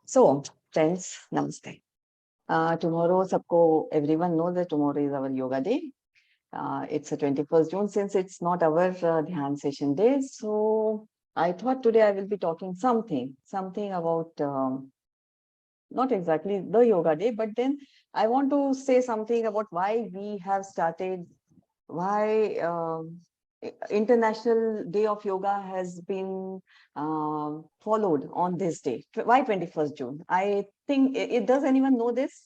So, friends, namaste. Tomorrow, everyone knows that tomorrow is our yoga day. It's the 21st June, since it's not our Dhyan session day. So, I thought today I will be talking something about not exactly the yoga day, but then I want to say something about why we have started, why International Day of Yoga has been followed on this day. Why 21st June? I think, does anyone know this?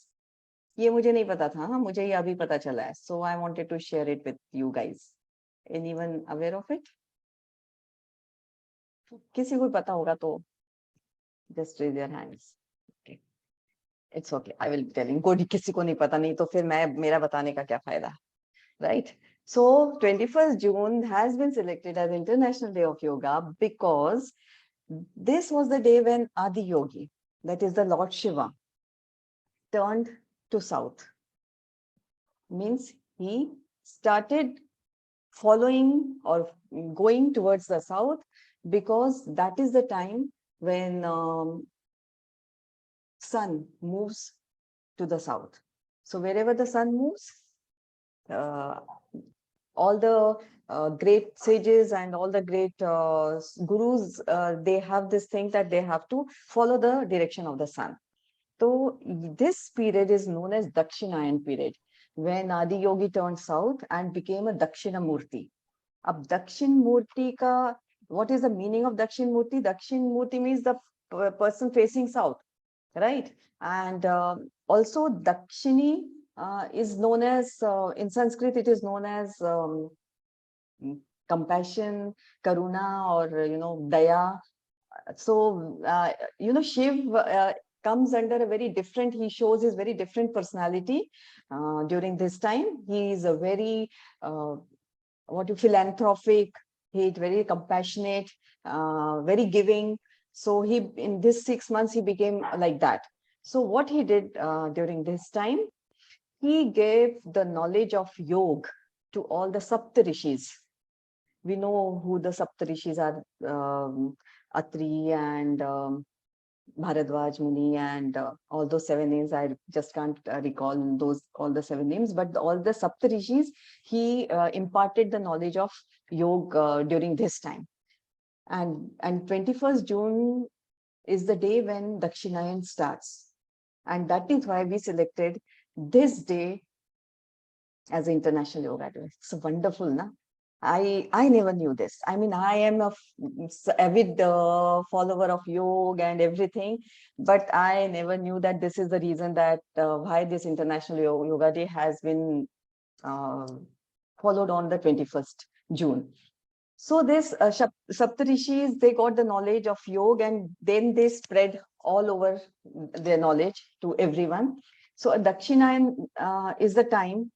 ये मुझे नहीं पता था, हाँ, मुझे ये अभी पता चला है. So I wanted to share it with you guys. Anyone aware of it? किसी को पता होगा तो just raise your hands. Okay. It's okay. I will be telling. कोई किसी को नहीं पता, नहीं तो फिर मेरा बताने का क्या फायदा, right? So 21st June has been selected as International Day of Yoga because this was the day when Adi Yogi, that is the Lord Shiva, turned to south. Means he started following or going towards the south, because that is the time when sun moves to the south. So wherever the sun moves, all the great sages and all the great gurus, they have this thing that they have to follow the direction of the sun. So this period is known as Dakshinanyan period, when Adi Yogi turned south and became a Dakshina Murti. Ab Dakshin Murti ka, what is the meaning of Dakshin Murti? Dakshin Murti means the person facing south, right? And also Dakshini is known as, in Sanskrit, it is known as compassion, karuna, or, daya. So, Shiv comes under a very different, he shows his very different personality during this time. He is a very, philanthropic, he's very compassionate, very giving. So in this 6 months, he became like that. So what he did during this time, he gave the knowledge of yoga to all the Saptarishis. We know who the Saptarishis are, Atri and Bharadwaj Muni, and all those 7 names. I just can't recall all the 7 names, but all the Saptarishis, he imparted the knowledge of yoga during this time. And 21st June is the day when Dakshinayana starts. And that is why we selected this day as International Yoga Day. It's wonderful, na? I never knew this. I mean, I am a avid follower of yoga and everything, but I never knew that this is the reason that why this International Yoga Day has been followed on the 21st June. So this Saptarishis, they got the knowledge of yoga, and then they spread all over their knowledge to everyone. So Dakshinayan is the time,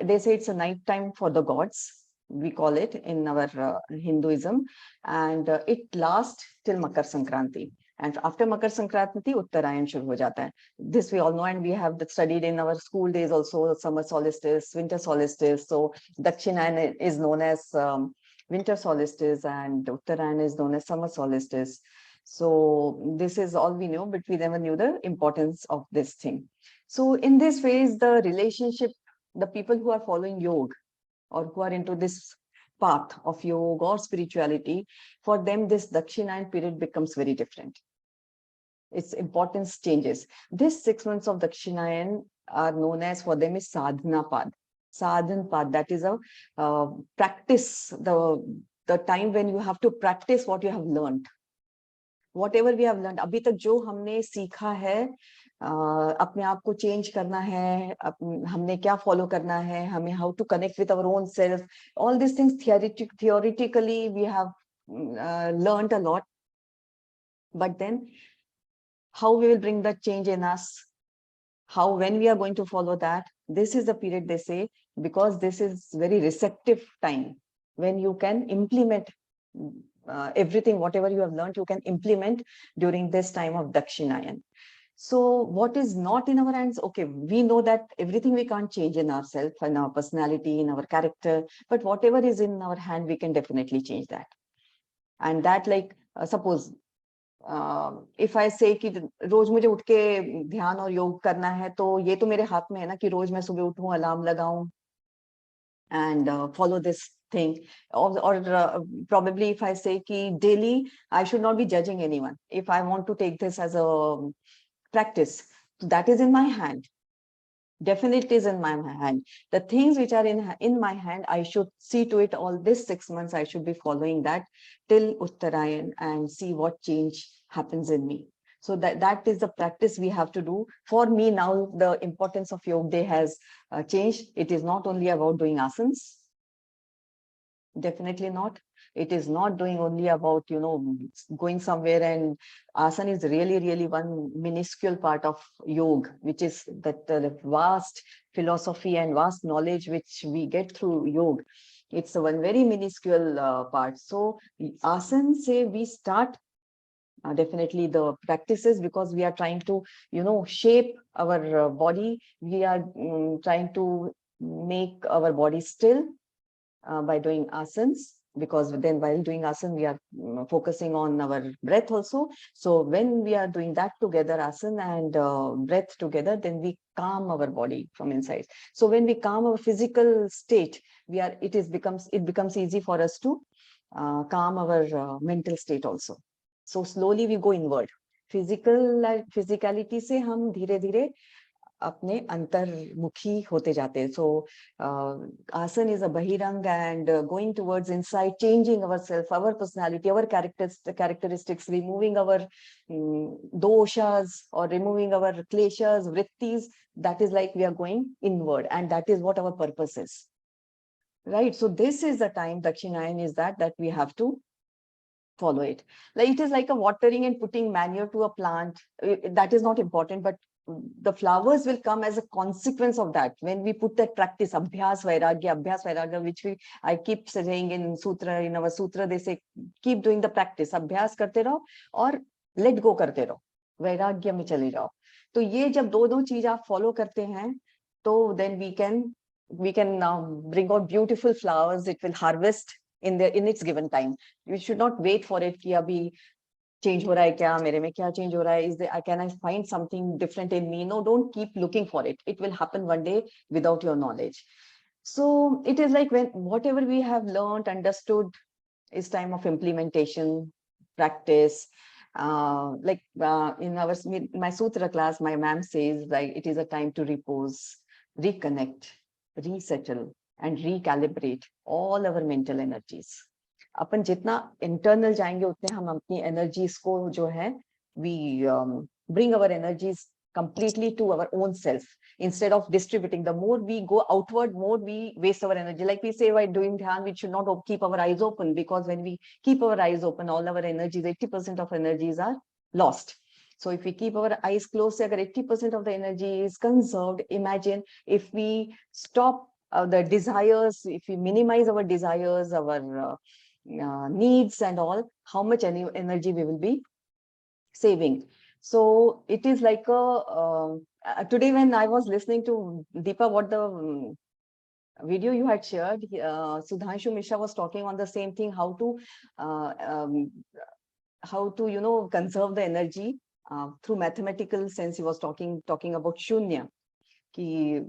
they say it's a night time for the gods, we call it in our Hinduism, and it lasts till Makar Sankranti. And after Makar Sankranti, Uttarayan shuru ho jata hai. This we all know, and we have studied in our school days also, summer solstice, winter solstice. So Dakshinayan is known as winter solstice, and Uttarayan is known as summer solstice. So this is all we know, but we never knew the importance of this thing. So in this phase, the relationship, the people who are following yoga or who are into this path of yoga or spirituality, for them this Dakshinayan period becomes very different. Its importance changes. This 6 months of Dakshinayan are known as, for them, is sadhana pad. Sadhan pad, that is a practice, the time when you have to practice what you have learned. Whatever we have learned, अभी तक जो हमने सीखा है, अपने आप को change करना है, हमने क्या फॉलो करना है, हमें how to connect with our own self, all this things theoretically we have learned a lot, but then how we will bring that change in us, how, when we are going to follow that, this is the period, they say, because this is very receptive time when you can implement everything, whatever you have learned, you can implement during this time of Dakshinayan. So what is not in our hands? Okay, we know that everything we can't change in ourselves, in our personality, in our character, but whatever is in our hand, we can definitely change that. And that, like, suppose if I से कि रोज मुझे उठ के ध्यान और योग करना है, तो ये तो मेरे हाथ में है ना कि रोज मैं सुबह उठूं, अलार्म लगाऊं and follow this thing. Or probably if I say ki daily, I should not be judging anyone. If I want to take this as a practice, that is in my hand. Definitely is in my hand. The things which are in my hand, I should see to it all this 6 months. I should be following that till Uttarayan and see what change happens in me. So that is the practice we have to do. For me now, the importance of Yoga Day has changed. It is not only about doing asanas. Definitely not. It is not doing only about, going somewhere, and asana is really one minuscule part of yoga, which is that the vast philosophy and vast knowledge which we get through yoga. It's one very minuscule part. So asana say we start definitely the practices, because we are trying to, shape our body. We are trying to make our body still by doing asanas, because then while doing asana, we are focusing on our breath also. So when we are doing that together, asana and breath together, then we calm our body from inside. So when we calm our physical state, it becomes easy for us to calm our mental state also. So slowly we go inward. Physicality से हम धीरे धीरे अपने अंतर्मुखी होते जाते हैं. So asana is a bahirang, and going towards inside, changing ourselves, our personality, our characteristics, removing our doshas or removing our kleshas, vrittis. That is like we are going inward, and that is what our purpose is. Right. So this is the time, Dakshinanyan, is that we have to follow it. Like it is like a watering and putting manure to a plant. That is not important, but the flowers will come as a consequence of that. When we put that practice, abhyas vairagya, which I keep saying in our sutra, they say, keep doing the practice. Abhyas karte raho और let go करते रहो, वैराग्य में चले जाओ. तो ये जब दो चीज आप follow करते हैं, तो then we can bring out beautiful flowers. It will harvest in its given time. You should not wait for it कि अभी change हो रहा है क्या, मेरे में क्या change हो रहा है, can I find something different in me? No, don't keep looking for it. It will happen one day without your knowledge. So it is like when whatever we have learned, understood, is time of implementation, practice. In my sutra class, my ma'am says like it is a time to repose, reconnect, resettle, and recalibrate all our mental energies. अपन जितना internal जाएंगे उतने हम अपनी energies को जो है we bring our energies completely to our own self instead of distributing. The more we go outward, more we waste our energy. Like we say, while doing dhyan, we should not keep our eyes open, because when we keep our eyes open, all our energies, 80% of energies are lost. So if we keep our eyes closed, agar 80% of the energy is conserved, imagine if we stop the desires, if we minimize our desires, our needs and all, how much energy we will be saving. So it is like today when I was listening to Deepa, what the video you had shared, Sudhanshu Mishra was talking on the same thing, how to conserve the energy through mathematical sense. He was talking about shunya, ki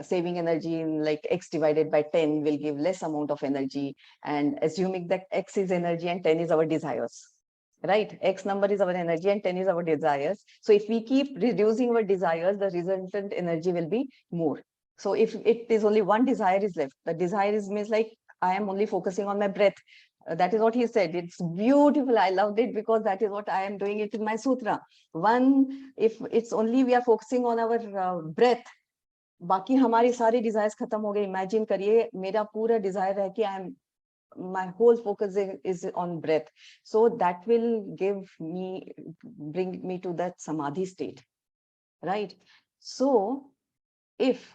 saving energy in like x divided by 10 will give less amount of energy, and assuming that x is energy and 10 is our desires, right? X number is our energy and 10 is our desires. So if we keep reducing our desires, the resultant energy will be more. So if it is only one desire is left, the desire is means like I am only focusing on my breath. That is what he said. It's beautiful. I loved it, because that is what I am doing it in my sutra. If it's only we are focusing on our breath, बाकी हमारी सारी desires खत्म हो गए. Imagine करिए मेरा पूरा Dzire है कि my whole focus is on breath. So that will bring me to that samadhi state, right? So if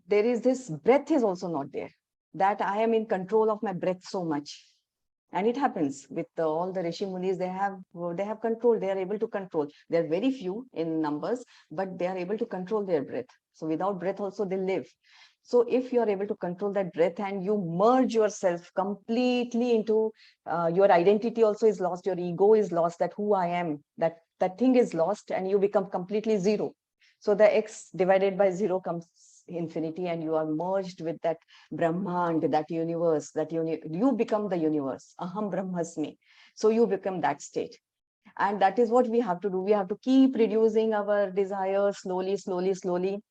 there is this, breath is also not there, that I am in control of my breath so much. And it happens with all the Rishi Munis, they have control, they are able to control. They are very few in numbers, but they are able to control their breath. So without breath also they live. So if you are able to control that breath and you merge yourself completely into your identity also is lost, your ego is lost, that who I am, that thing is lost, and you become completely zero. So the X divided by zero comes infinity, and you are merged with that Brahmand, that universe, you become the universe. Aham Brahmasmi. So you become that state. And that is what we have to do. We have to keep reducing our desires slowly, slowly, slowly.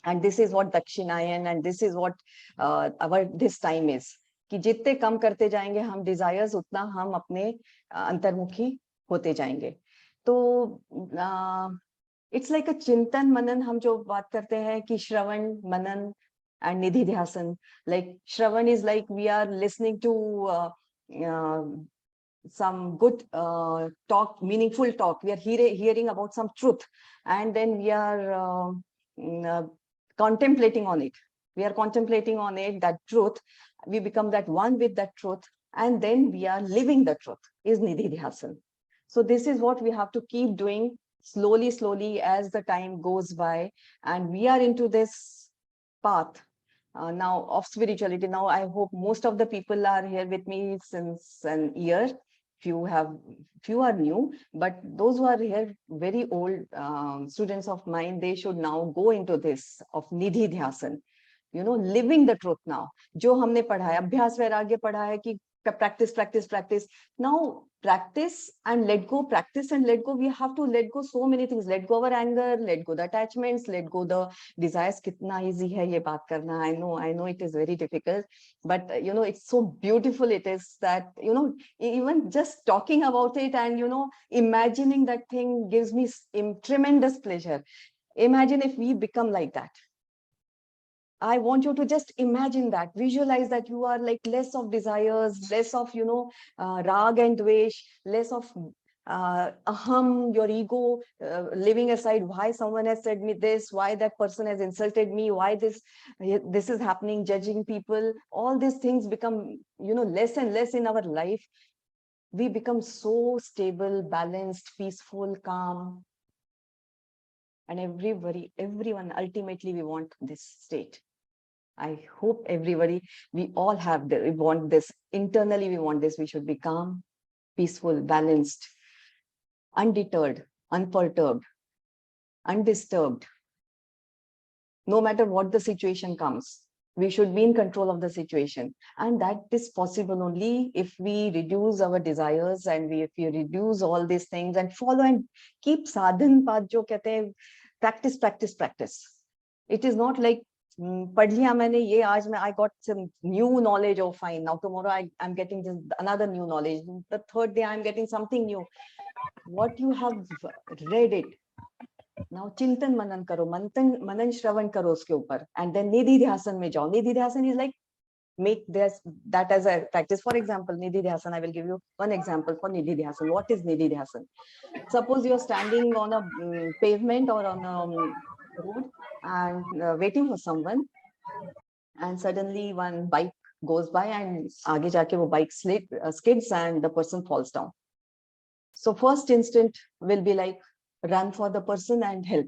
And this is what Dakshinanyan, and this is what our this time is, कि जितने कम करते जाएंगे हम desires, उतना हम अपने अंतर्मुखी होते जाएंगे. तो it's like a चिंतन मनन. हम जो बात करते हैं कि श्रवण मनन and nidhi dhyasan, like shravan is like we are listening to some good talk, meaningful talk. We are hearing about some truth, and then we are contemplating on it. We are contemplating on it, that truth. We become that one with that truth, and then we are living the truth, is nidhi dhyasan. So this is what we have to keep doing slowly, slowly as the time goes by, and we are into this path now of spirituality. Now I hope most of the people are here with me since an year. Few are new, but those who are here, very old students of mine, they should now go into this of nidhi dhyasan, living the truth now. जो हमने पढ़ा है, अभ्यास वैराग्य पढ़ा है कि practice, practice, practice. Now practice and let go, practice and let go. We have to let go so many things. Let go our anger, let go the attachments, let go the desires. कितना easy है ये बात करना. I know it is very difficult, but it's so beautiful. It is that, even just talking about it and, imagining that thing gives me tremendous pleasure. Imagine if we become like that. I want you to just imagine that, visualize that you are like less of desires, less of, rag and dvesh, less of aham, your ego, leaving aside why someone has said me this, why that person has insulted me, why this is happening, judging people. All these things become, less and less in our life. We become so stable, balanced, peaceful, calm. And everyone, ultimately, we want this state. I hope everybody, we all have we want this internally. We want this. We should be calm, peaceful, balanced, undeterred, unperturbed, undisturbed. No matter what the situation comes, we should be in control of the situation. And that is possible only if we reduce our desires, and if we reduce all these things and follow and keep sadhan path jo kehte hain, practice, practice, practice. It is not like पढ़ लिया मैंने ये, आज मैं I got some new knowledge. Oh fine, now tomorrow I'm getting just another new knowledge. The third day I'm getting something new. What you have read it, now चिंतन मनन करो, मनन श्रवण करो उसके ऊपर, and then nidhi dhyasan में जाओ. Nidhi dhyasan is like make that as a practice. For example, nidhi dhyasan, I will give you one example for nidhi dhyasan. What is nidhi dhyasan? Suppose you're standing on a pavement or on a road and waiting for someone, and suddenly one bike goes by and आगे जाके वो bike skids and the person falls down. So first instinct will be like run for the person and help,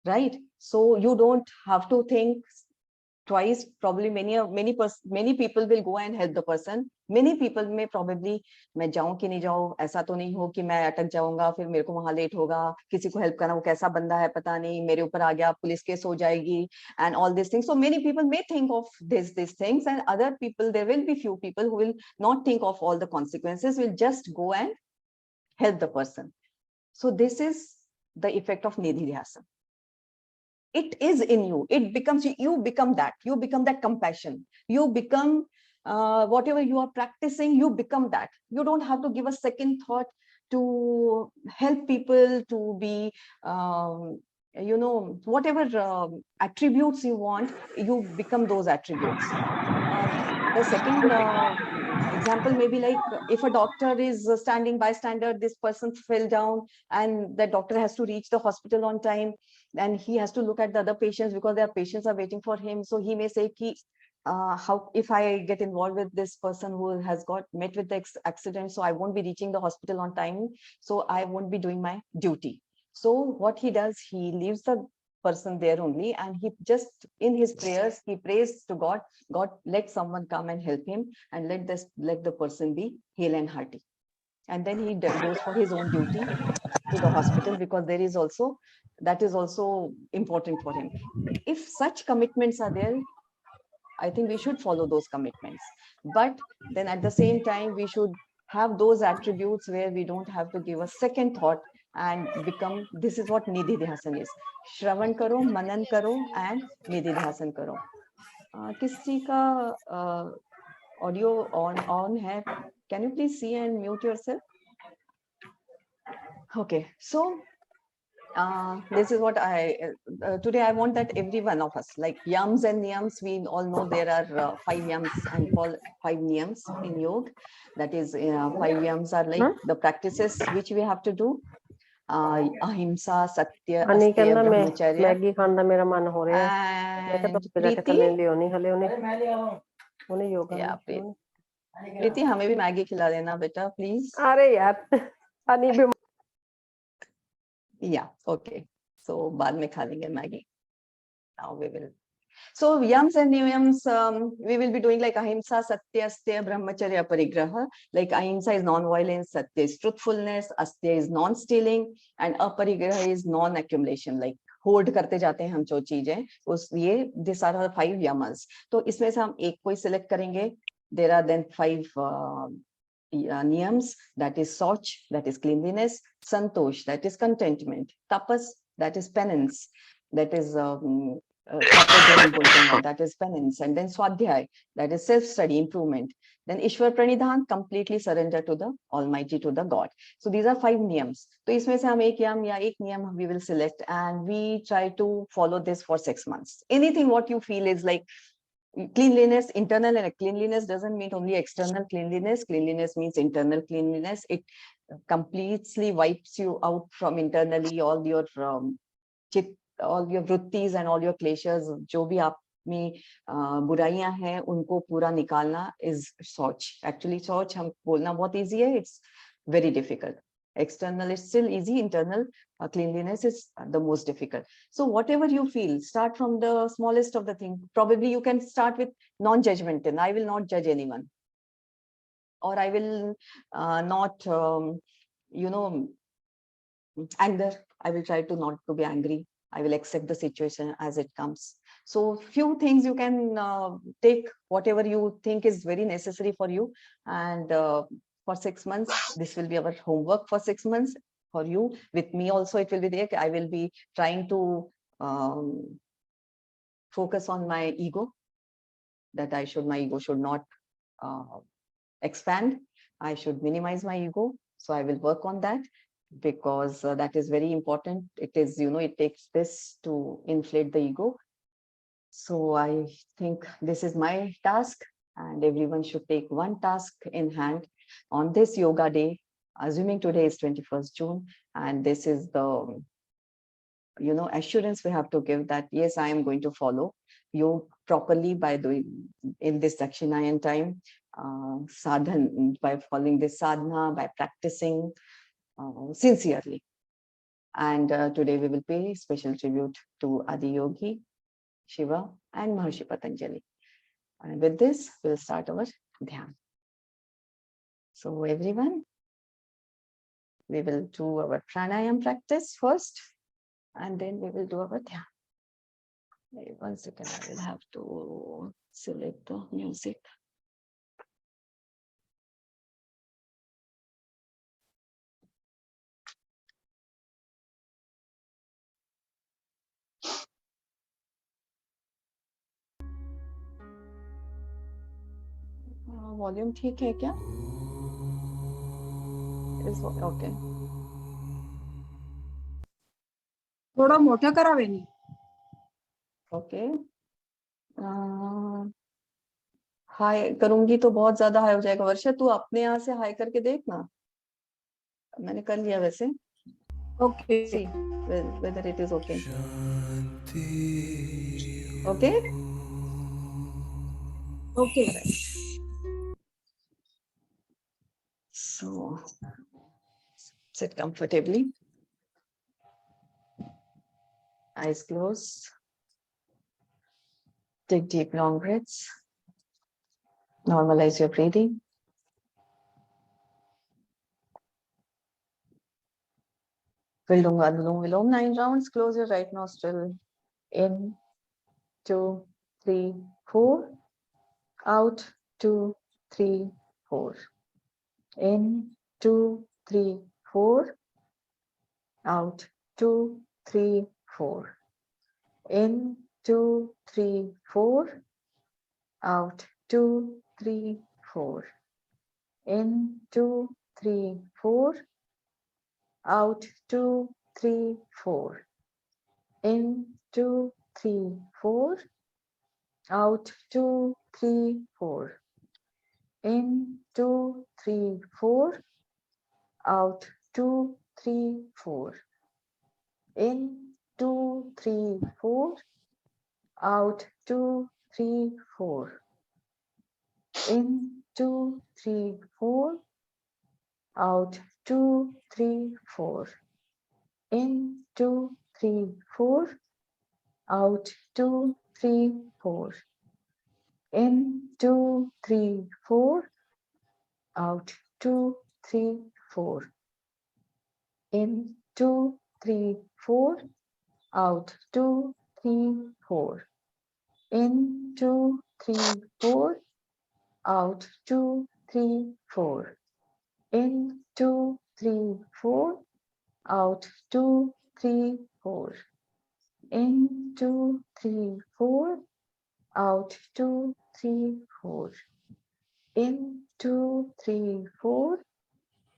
right? So you don't have to think twice. Probably many people will go and help the person. Many people may probably, मैं जाऊं कि नहीं जाऊं, ऐसा तो नहीं हो कि मैं अटक जाऊंगा, फिर मेरे को वहां लेट होगा, किसी को हेल्प करना, वो कैसा बंदा है पता नहीं, मेरे ऊपर आ गया, पुलिस केस हो जाएगी, and all these things. So many people may think of these things, and other people, there will be few people who will not think of all the consequences, will just go and help the person. So this is the effect of nidhi dhyasan. It is in you. It becomes, you become that compassion. You become whatever you are practicing, you become that. You don't have to give a second thought to help people, to be, whatever attributes you want, you become those attributes. The second example may be like, if a doctor is standing bystander, this person fell down and the doctor has to reach the hospital on time, and he has to look at the other patients because their patients are waiting for him. So he may say, how if I get involved with this person who has met with the accident, so I won't be reaching the hospital on time, so I won't be doing my duty. So what he does, he leaves the person there only, and he just in his prayers he prays to God, God, let someone come and help him, and let the person be hale and hearty. And then he goes for his own duty to the hospital, because that is also important for him. If such commitments are there, I think we should follow those commitments. But then at the same time, we should have those attributes where we don't have to give a second thought and become, this is what Nidhi Dhyasan is. Shravan karo, manan karo, and Nidhi Dhyasan karo. किसी का audio on hai? Can you please see and mute yourself? Okay, so this is what today I want that every one of us, like yams and niyams, we all know there are 5 yams and 5 niyams in yoga. That is, 5 yams are like the practices which we have to do. Ahimsa, Satya, Astya, Brahmacharya. Maggi Khan दा मेरा मन हो रहा है। मैं तो जाके थल्ले ले आनी हले उन्हें योगा प्रीति हमें भी मैगी खिला देना बेटा प्लीज। अरे यार पानी भी Yeah, okay. So बाद में खा लेंगे Maggi. Now we will. So yams and niyams, we will be doing like ahimsa, satya, astya, brahmacharya, parigraha. Like ahimsa is non-violence, satya is truthfulness, astya is non-stealing, and aparigraha is non-accumulation. Like hoard करते जाते हैं हम जो चीजें, उस ये these are the 5 yamas. तो इसमें से हम एक कोई select करेंगे. There are then 5 niyams, that is soch, that is cleanliness, santosh, that is contentment, tapas, that is penance, that is that is penance, and then swadhyay, that is self-study, improvement. Then Ishwar Pranidhan, completely surrender to the Almighty, to the God. So these are 5 niyams. So इसमें से हम एक yam या एक niyam we will select, and we try to follow this for 6 months. Anything what you feel is like cleanliness, internal, and cleanliness doesn't mean only external cleanliness. Cleanliness means internal cleanliness. It completely wipes you out from internally all your all your vrittis and all your kleshas, जो भी आप में बुराइयां हैं उनको पूरा निकालना is soch. Actually soch हम बोलना बहुत easy है, it's very difficult. External is still easy, internal cleanliness is the most difficult. So whatever you feel, start from the smallest of the thing. Probably you can start with non-judgmental. I will not judge anyone, or I will not anger. I will try to not to be angry. I will accept the situation as it comes. So few things you can take, whatever you think is very necessary for you, and for 6 months, this will be our homework for 6 months for you. With me also, it will be there. I will be trying to focus on my ego, that my ego should not expand. I should minimize my ego. So I will work on that, because that is very important. It is, it takes this to inflate the ego. So I think this is my task, and everyone should take one task in hand on this yoga day, assuming today is 21st June, and this is the assurance we have to give that yes, I am going to follow yoga properly by doing in this Dakshinanyan time, sadhan, by following this sadhana, by practicing sincerely. And today we will pay special tribute to Adi Yogi, Shiva, and Maharshi Patanjali. And with this, we'll start our dhyan. So everyone, we will do our pranayam practice first, and then we will do our dhyan. Wait 1 second, I will have to select the music. Volume ठीक है क्या? Okay, थोड़ा मोठं करावे नी. Okay. High करूंगी तो बहुत ज्यादा हाई हो जाएगा. वर्षा, तू अपने यहाँ से हाई करके देखना. मैंने कर लिया वैसे. Okay. See whether it is okay. Okay? Okay. So sit comfortably Eyes closed. Take deep, long breaths. Normalize your breathing. Anulom Vilom 9 rounds. Close your right nostril. In, 2, 3, 4. Out, 2, 3, 4. In, 2, 3, 4. Out, 2, 3, 4. In, 2, 3, 4. Out, 2, 3, 4. In, 2, 3, 4. Out, 2, 3, 4. In, 2, 3, 4. Out, 2, 3, 4. In, 2, 3, 4. Out, 2, 3, 4. In, 2, 3, 4. Out, 2, 3, 4. In, 2, 3, 4. Out, 2, 3, 4. In, 2, 3, 4. Out, 2, 3, 4. In, 2, 3, 4. Out, 2, 3, 4. In, 2, 3, 4. Out, 2, 3, 4. In, 2, 3, 4. Out, 2, 3, 4. In, 2, 3, 4. Out, 2, 3, 4. In, 2, 3, 4. Out, 2, 3, 4. In, 2, 3, 4.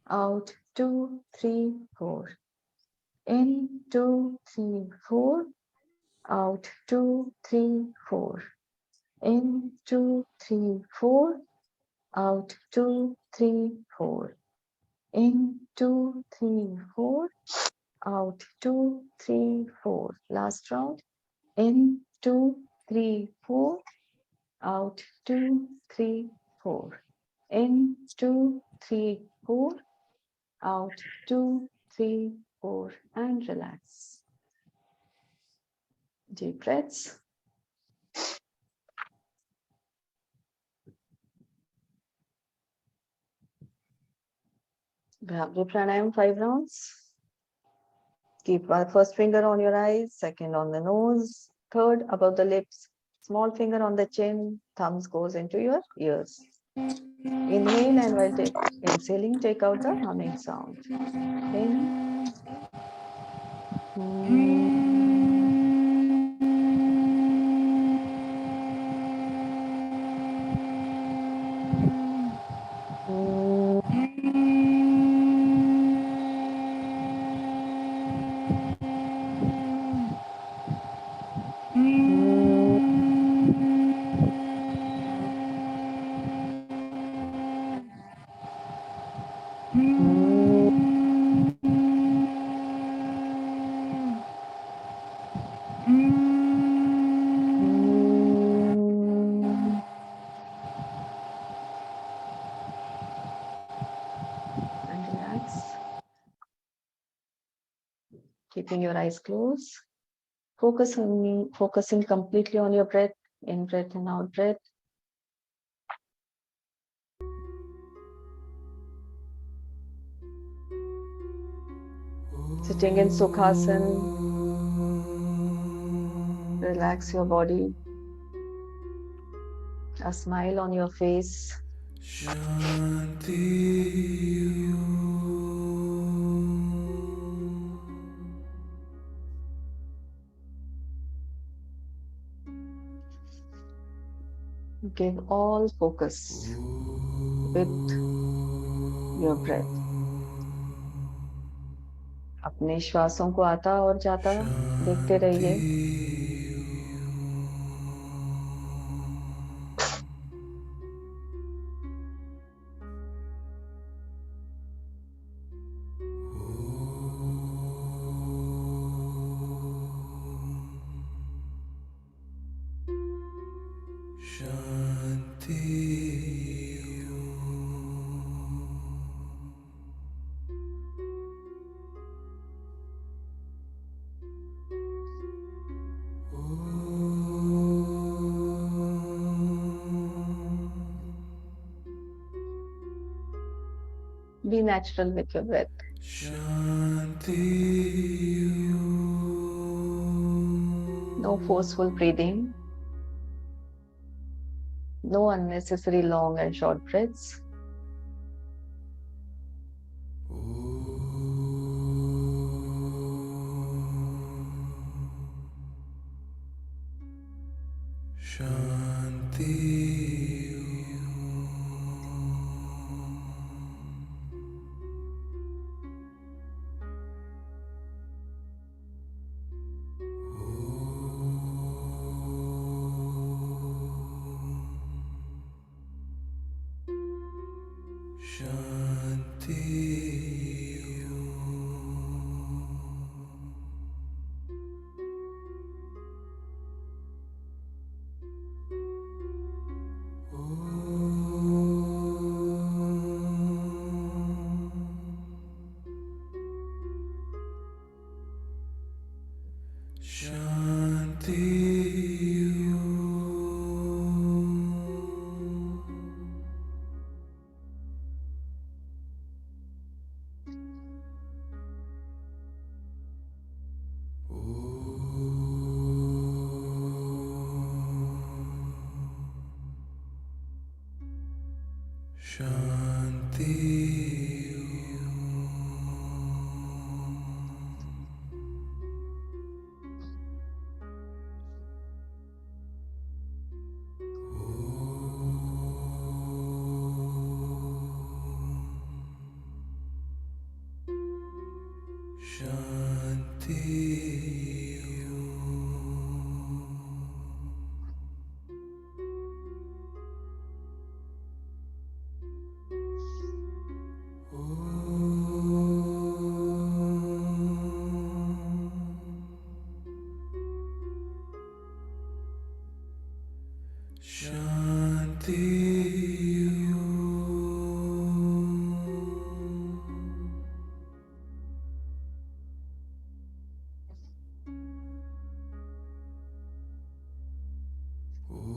Out, 2, 3, 4. In, 2, 3, 4. Out, 2, 3, 4. In, 2, 3, 4. Out, 2, 3, 4. In, 2, 3, 4. Out, 2, 3, 4. Last round. In, 2, 3, 4. Out, 2, 3, 4. In, 2, 3, 4. Out, 2, 3, 4. And relax. Deep breaths. Bhakti Pranayam 5 rounds. Keep first finger on your eyes, second on the nose, third above the lips, small finger on the chin, thumbs goes into your ears. Inhale, and while exhaling, take out the humming sound. In. And relax. Keeping your eyes closed. Focusing completely on your breath, in breath and out breath. Sitting in Sukhasana. Relax your body. A smile on your face. Give all focus with your breath. अपने श्वासों को आता और जाता देखते रहिए. Be natural with your breath. No forceful breathing. No unnecessary long and short breaths.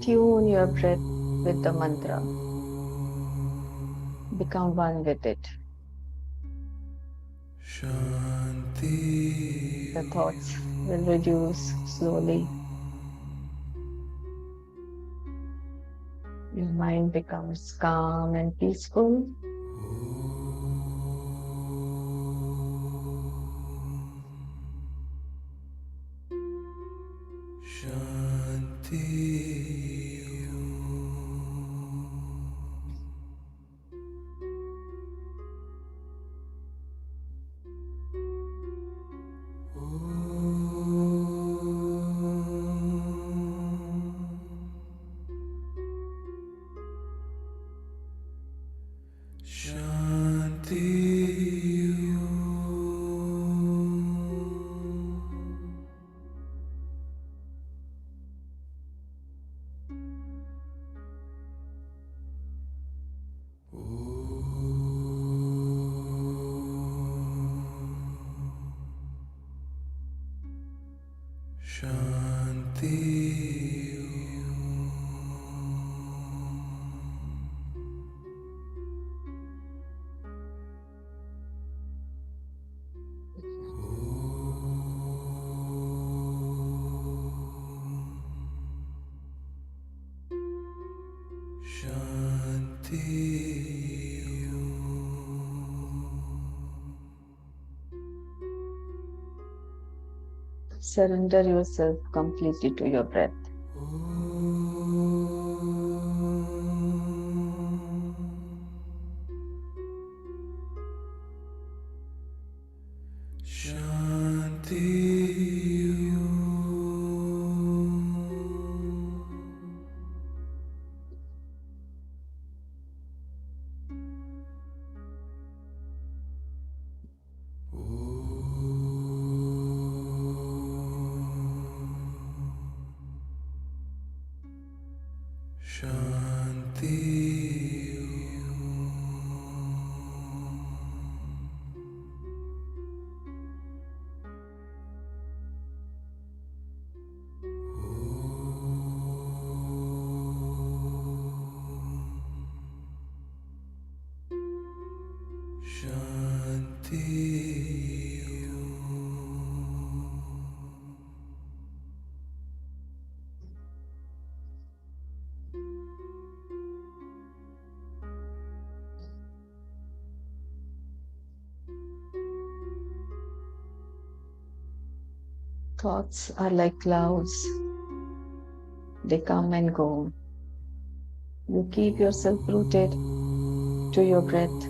Tune your breath with the mantra. Become one with it. The thoughts will reduce slowly. Your mind becomes calm and peaceful. Surrender yourself completely to your breath. Thoughts are like clouds. They come and go. You keep yourself rooted to your breath.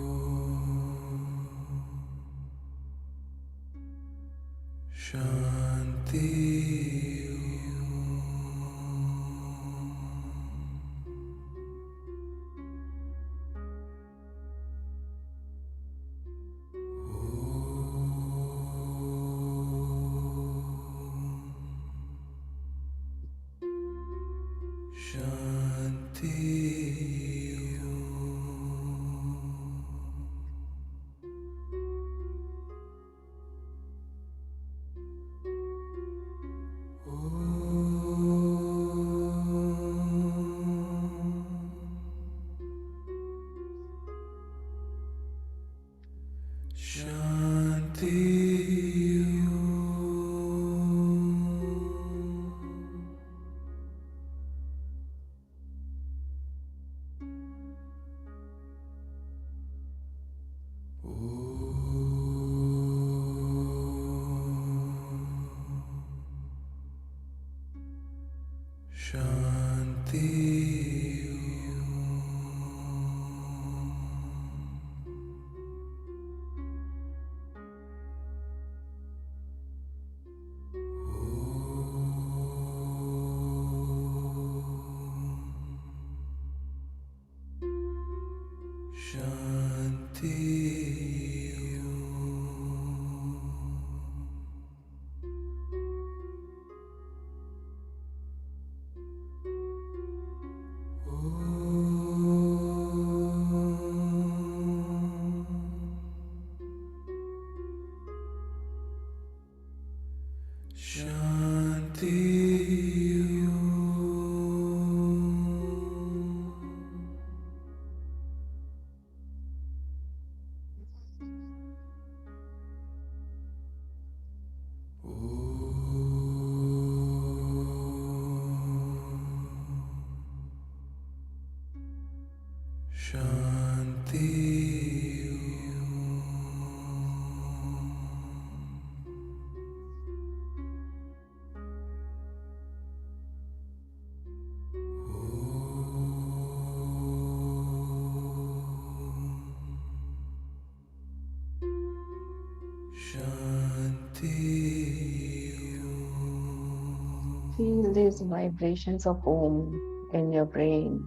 Feel these vibrations of Om in your brain.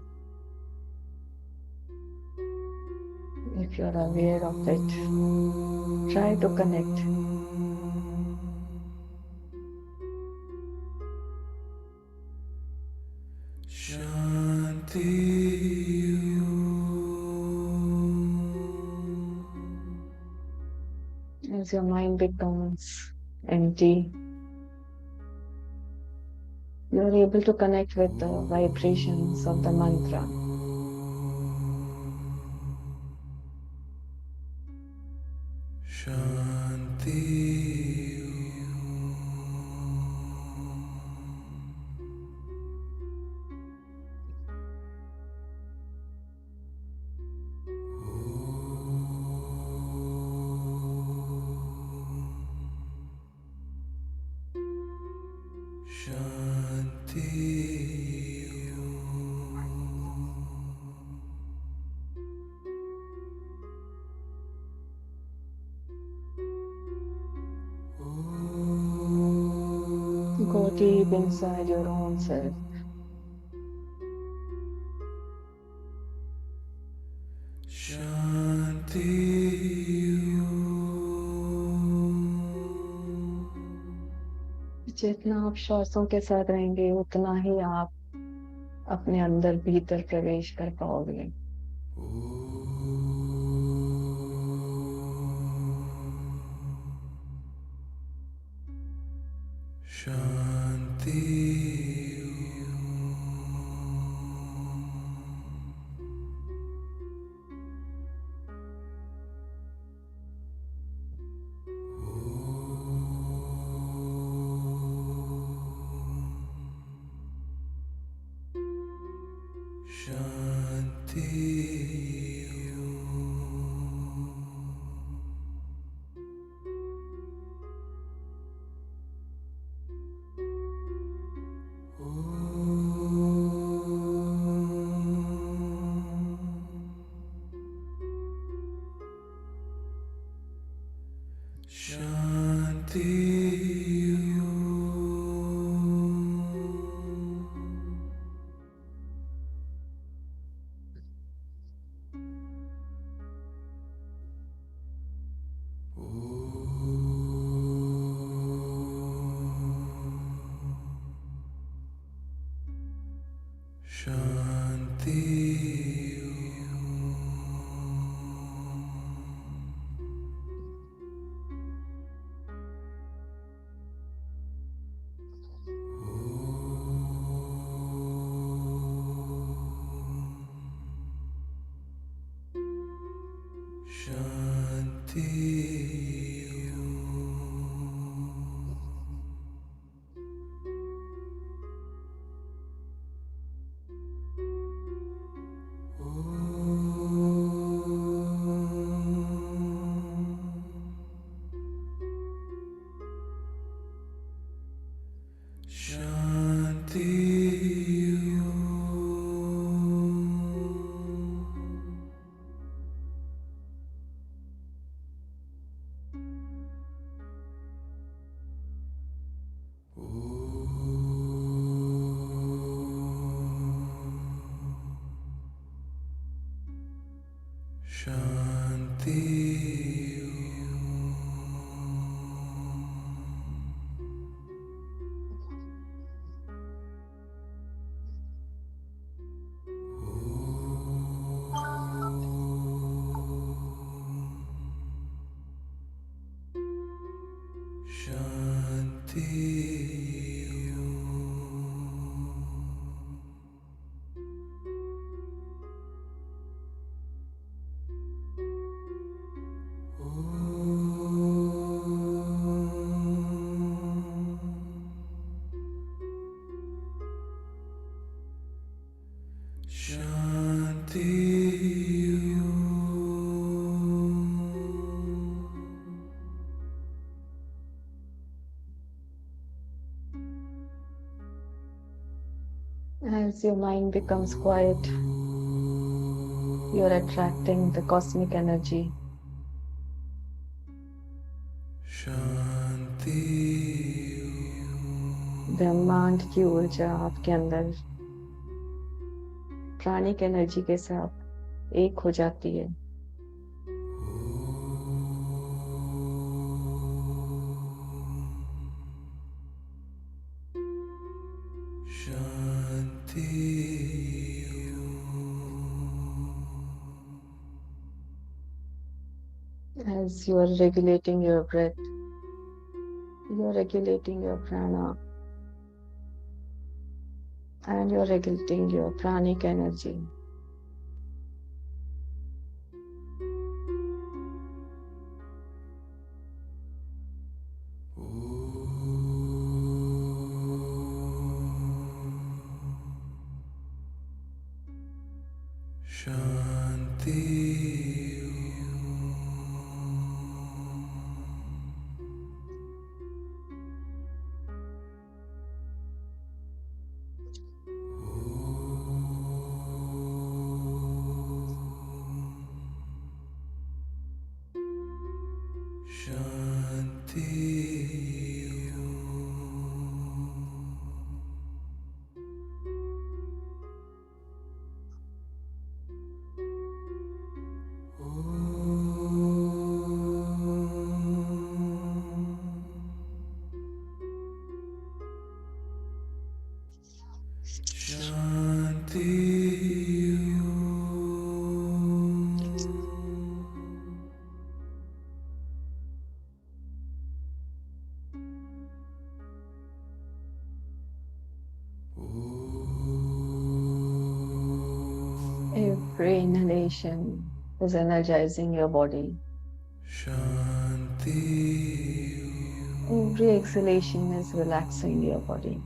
If you're aware of it, try to connect. As your mind becomes empty, you're able to connect with the vibrations of the mantra. Go deep inside your own self. जितना आप श्वासों के साथ रहेंगे उतना ही आप अपने अंदर भीतर प्रवेश कर पाओगे. As your mind becomes quiet, you're attracting the cosmic energy. ब्रह्मांड की ऊर्जा आपके अंदर प्राणिक एनर्जी के साथ एक हो जाती है. As you are regulating your breath, you are regulating your prana, and you are regulating your pranic energy. Every inhalation is energizing your body. Every exhalation is relaxing your body.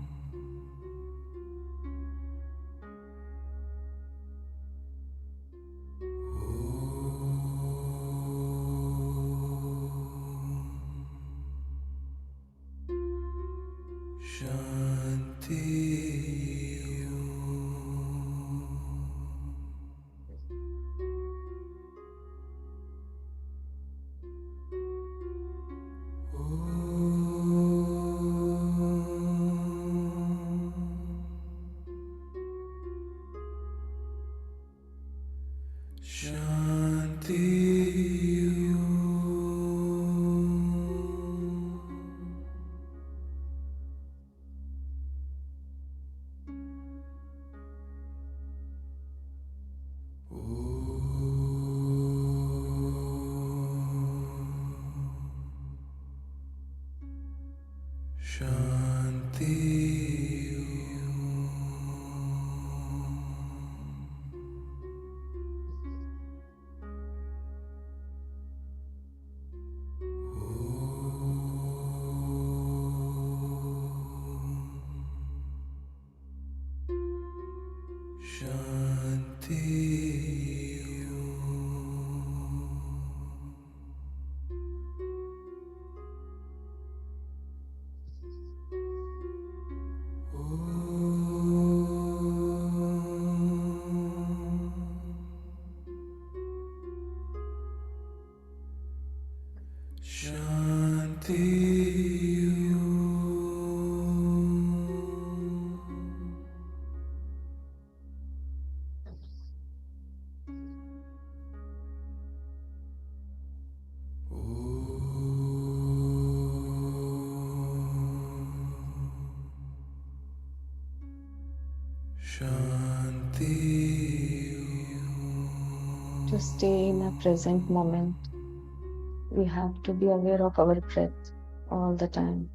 To stay in a present moment, we have to be aware of our breath all the time.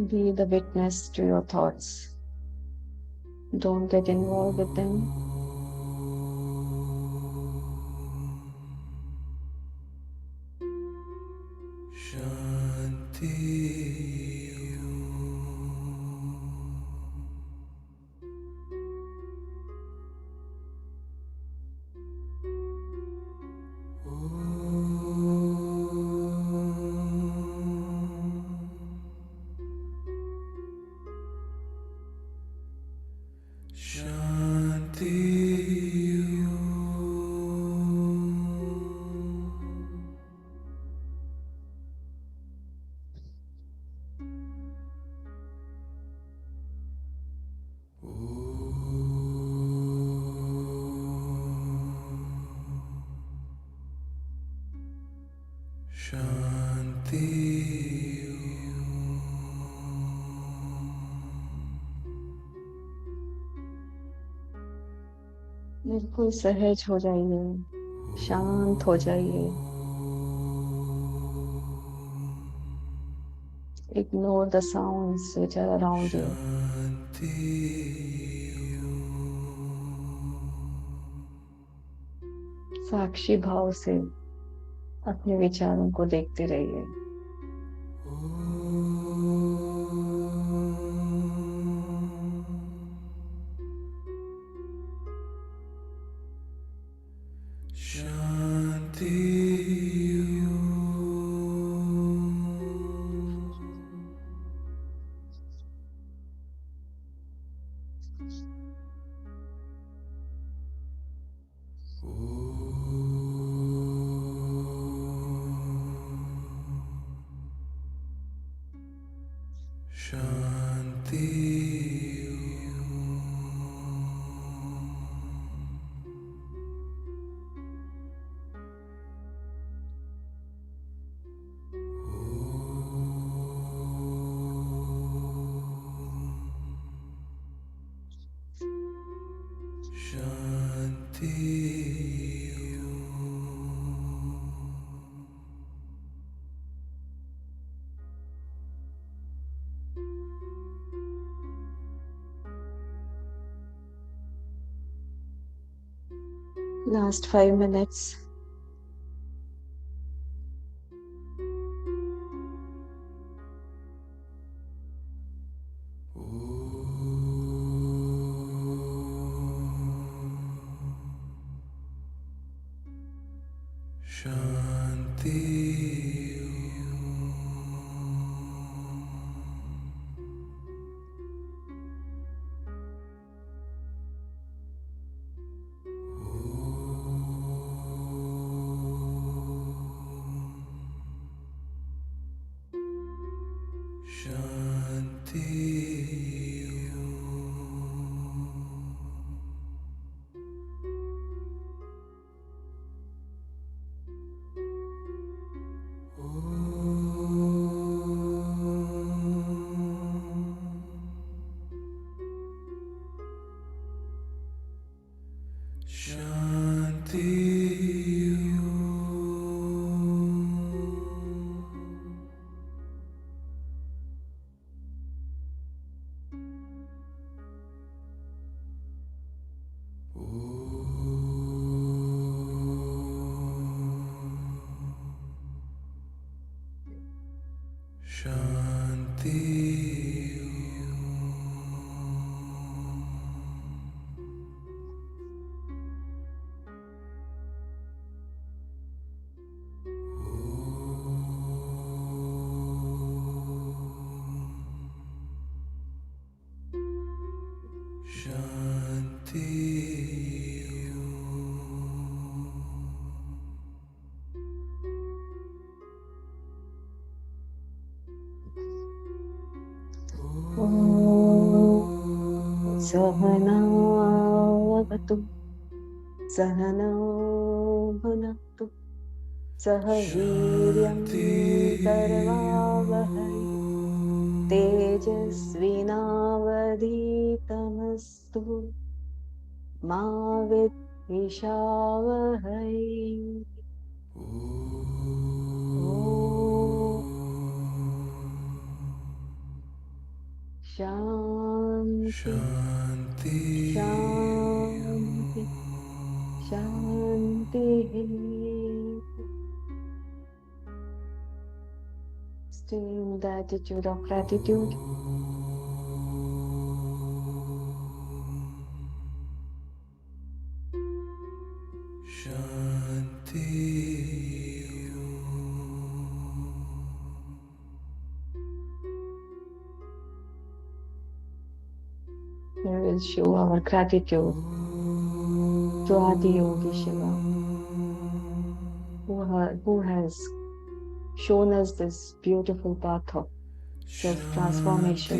Be the witness to your thoughts. Don't get involved with them. बिल्कुल सहज हो जाइए, शांत हो जाइए. Ignore the sounds which are around you. साक्षी भाव से अपने विचारों को देखते रहिए. Shanti. Last 5 minutes. Sahanavatu Sahanau Bhunaktu Sahaviryam Karvavahai Tejasvinavaditamastu Ma Vidvishavahai. Shanti, Shanti, Shanti. Stay in the attitude of gratitude. We will show our gratitude to Adi Yogi Shiva, who has shown us this beautiful path of self-transformation.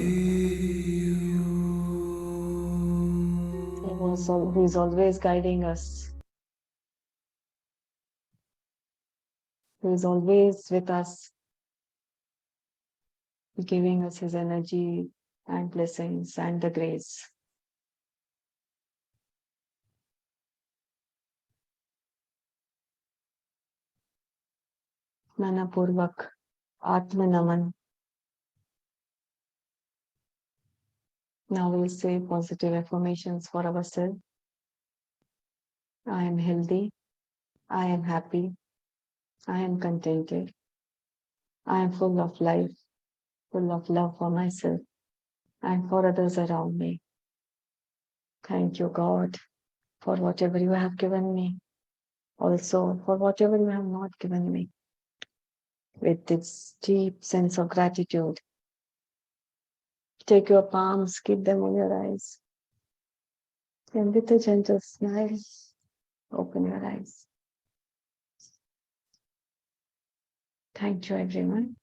Who is always guiding us, who is always with us, giving us his energy and blessings and the grace. Manapurvak Atma Naman. Now we'll say positive affirmations for ourselves. I am healthy. I am happy. I am contented. I am full of life, full of love for myself and for others around me. Thank you, God, for whatever you have given me. Also, for whatever you have not given me. With this deep sense of gratitude, take your palms, keep them on your eyes, and with a gentle smile, open your eyes. Thank you, everyone.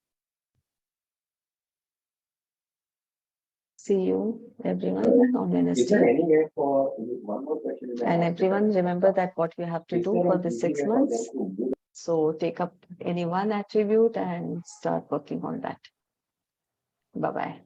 See you everyone on Wednesday. And everyone remember that what we have to do for the 6 months. So take up any one attribute and start working on that. Bye-bye.